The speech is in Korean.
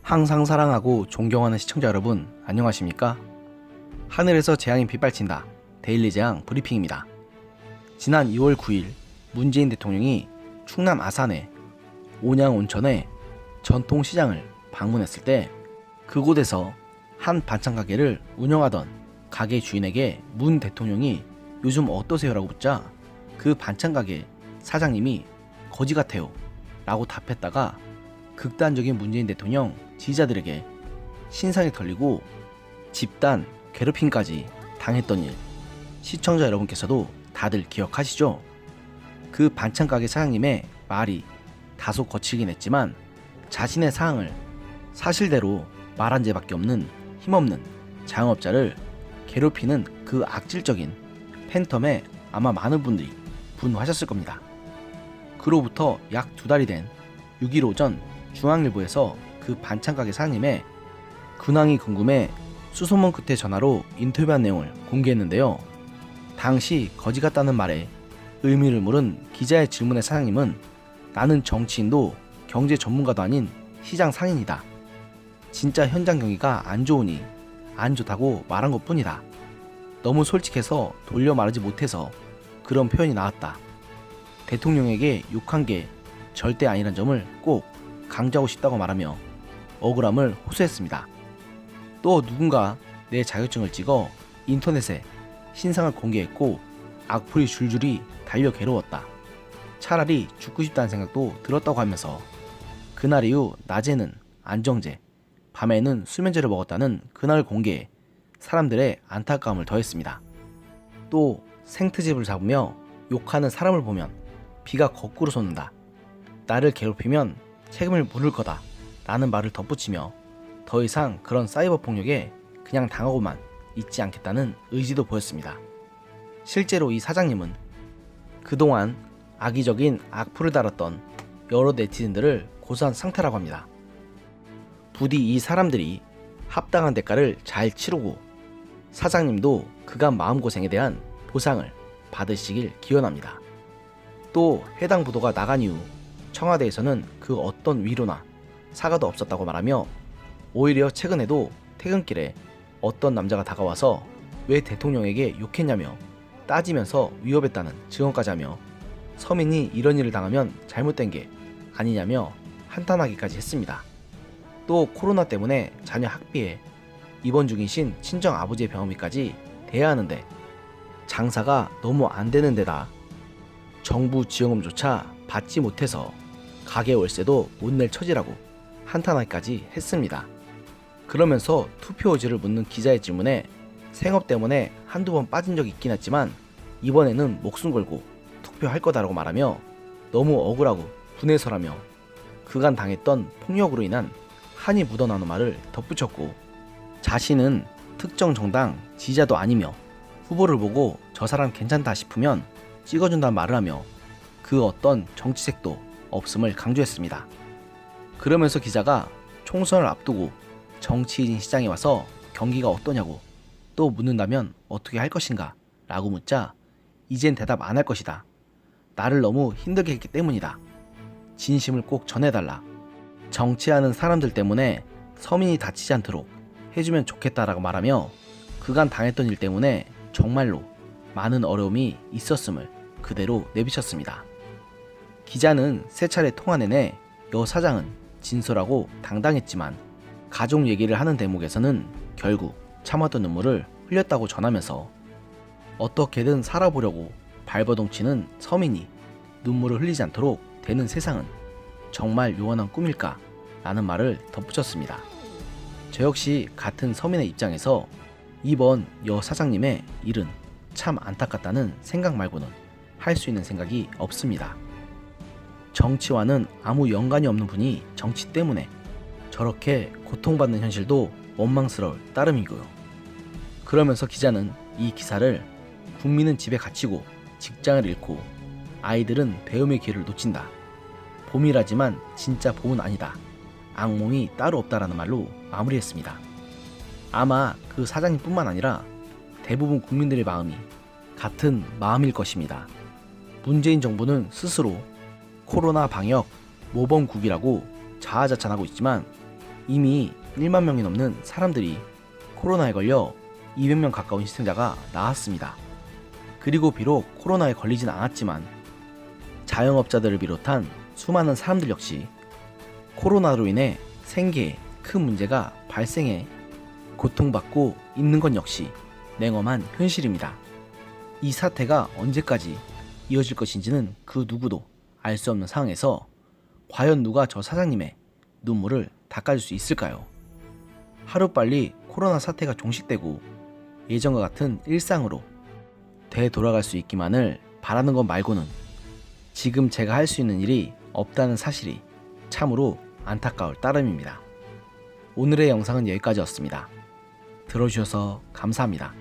항상 사랑하고 존경하는 시청자 여러분, 안녕하십니까? 하늘에서 재앙이 빗발친다. 데일리 재앙 브리핑입니다. 지난 2월 9일 문재인 대통령이 충남 아산의 온양 온천의 전통시장을 방문했을 때 그곳에서 한 반찬 가게를 운영하던 가게 주인에게 문 대통령이 요즘 어떠세요? 라고 묻자 그 반찬 가게 사장님이 거지 같아요 라고 답했다가 극단적인 문재인 대통령 지지자들에게 신상이 털리고 집단 괴롭힘까지 당했던 일, 시청자 여러분께서도 다들 기억하시죠? 그 반찬 가게 사장님의 말이 다소 거칠긴 했지만 자신의 사항을 사실대로 말한 죄밖에 없는 힘없는 자영업자를 괴롭히는 그 악질적인 팬텀에 아마 많은 분들이 분노하셨을 겁니다. 그로부터 약 2달이 된 6일 오전 중앙일보에서 그 반찬 가게 사장님의 근황이 궁금해 수소문 끝에 전화로 인터뷰한 내용을 공개했는데요. 당시 거지 같다는 말에 의미를 물은 기자의 질문에 사장님은 나는 정치인도 경제 전문가도 아닌 시장 상인이다. 진짜 현장 경기가 안 좋으니 안 좋다고 말한 것 뿐이다. 너무 솔직해서 돌려 말하지 못해서 그런 표현이 나왔다. 대통령에게 욕한 게 절대 아니란 점을 꼭 강조하고 싶다고 말하며 억울함을 호소했습니다. 또 누군가 내 자격증을 찍어 인터넷에 신상을 공개했고 악플이 줄줄이 달려 괴로웠다. 차라리 죽고 싶다는 생각도 들었다고 하면서 그날 이후 낮에는 안정제, 밤에는 수면제를 먹었다는 그날 공개에 사람들의 안타까움을 더했습니다. 또 생트집을 잡으며 욕하는 사람을 보면 비가 거꾸로 솟는다. 나를 괴롭히면 책임을 물을 거다 라는 말을 덧붙이며 더 이상 그런 사이버 폭력에 그냥 당하고만 있지 않겠다는 의지도 보였습니다. 실제로 이 사장님은 그동안 악의적인 악플을 달았던 여러 네티즌들을 고소한 상태라고 합니다. 부디 이 사람들이 합당한 대가를 잘 치르고 사장님도 그간 마음고생에 대한 보상을 받으시길 기원합니다. 또 해당 보도가 나간 이후 청와대에서는 그 어떤 위로나 사과도 없었다고 말하며 오히려 최근에도 퇴근길에 어떤 남자가 다가와서 왜 대통령에게 욕했냐며 따지면서 위협했다는 증언까지 하며 서민이 이런 일을 당하면 잘못된 게 아니냐며 한탄하기까지 했습니다. 또 코로나 때문에 자녀 학비에 입원 중이신 친정 아버지의 병원비까지 대야 하는데 장사가 너무 안 되는 데다 정부 지원금조차 받지 못해서 가게 월세도 못 낼 처지라고 한탄하기까지 했습니다. 그러면서 투표 의지를 묻는 기자의 질문에 생업 때문에 한두 번 빠진 적이 있긴 했지만 이번에는 목숨 걸고 투표할 거다라고 말하며 너무 억울하고 분해서라며 그간 당했던 폭력으로 인한 한이 묻어나는 말을 덧붙였고 자신은 특정 정당 지지자도 아니며 후보를 보고 저 사람 괜찮다 싶으면 찍어준다는 말을 하며 그 어떤 정치색도 없음을 강조했습니다. 그러면서 기자가 총선을 앞두고 정치인 시장에 와서 경기가 어떠냐고 또 묻는다면 어떻게 할 것인가 라고 묻자 이젠 대답 안 할 것이다. 나를 너무 힘들게 했기 때문이다. 진심을 꼭 전해달라. 정치하는 사람들 때문에 서민이 다치지 않도록 해주면 좋겠다라고 말하며 그간 당했던 일 때문에 정말로 많은 어려움이 있었음을 그대로 내비쳤습니다. 기자는 세 차례 통화 내내 여 사장은 진솔하고 당당했지만 가족 얘기를 하는 대목에서는 결국 참았던 눈물을 흘렸다고 전하면서 어떻게든 살아보려고 발버둥치는 서민이 눈물을 흘리지 않도록 되는 세상은 정말 요원한 꿈일까? 라는 말을 덧붙였습니다. 저 역시 같은 서민의 입장에서 이번 여 사장님의 일은 참 안타깝다는 생각 말고는 할 수 있는 생각이 없습니다. 정치와는 아무 연관이 없는 분이 정치 때문에 저렇게 고통받는 현실도 원망스러울 따름이고요. 그러면서 기자는 이 기사를 국민은 집에 갇히고 직장을 잃고 아이들은 배움의 기회를 놓친다. 봄이라지만 진짜 봄은 아니다. 악몽이 따로 없다라는 말로 마무리했습니다. 아마 그 사장님뿐만 아니라 대부분 국민들의 마음이 같은 마음일 것입니다. 문재인 정부는 스스로 코로나 방역 모범국이라고 자화자찬하고 있지만 이미 1만 명이 넘는 사람들이 코로나에 걸려 200명 가까운 희생자가 나왔습니다. 그리고 비록 코로나에 걸리진 않았지만 자영업자들을 비롯한 수많은 사람들 역시 코로나로 인해 생계에 큰 문제가 발생해 고통받고 있는 건 역시 냉엄한 현실입니다. 이 사태가 언제까지 이어질 것인지는 그 누구도 알 수 없는 상황에서 과연 누가 저 사장님의 눈물을 닦아줄 수 있을까요? 하루빨리 코로나 사태가 종식되고 예전과 같은 일상으로 되돌아갈 수 있기만을 바라는 것 말고는 지금 제가 할 수 있는 일이 없다는 사실이 참으로 안타까울 따름입니다. 오늘의 영상은 여기까지였습니다. 들어주셔서 감사합니다.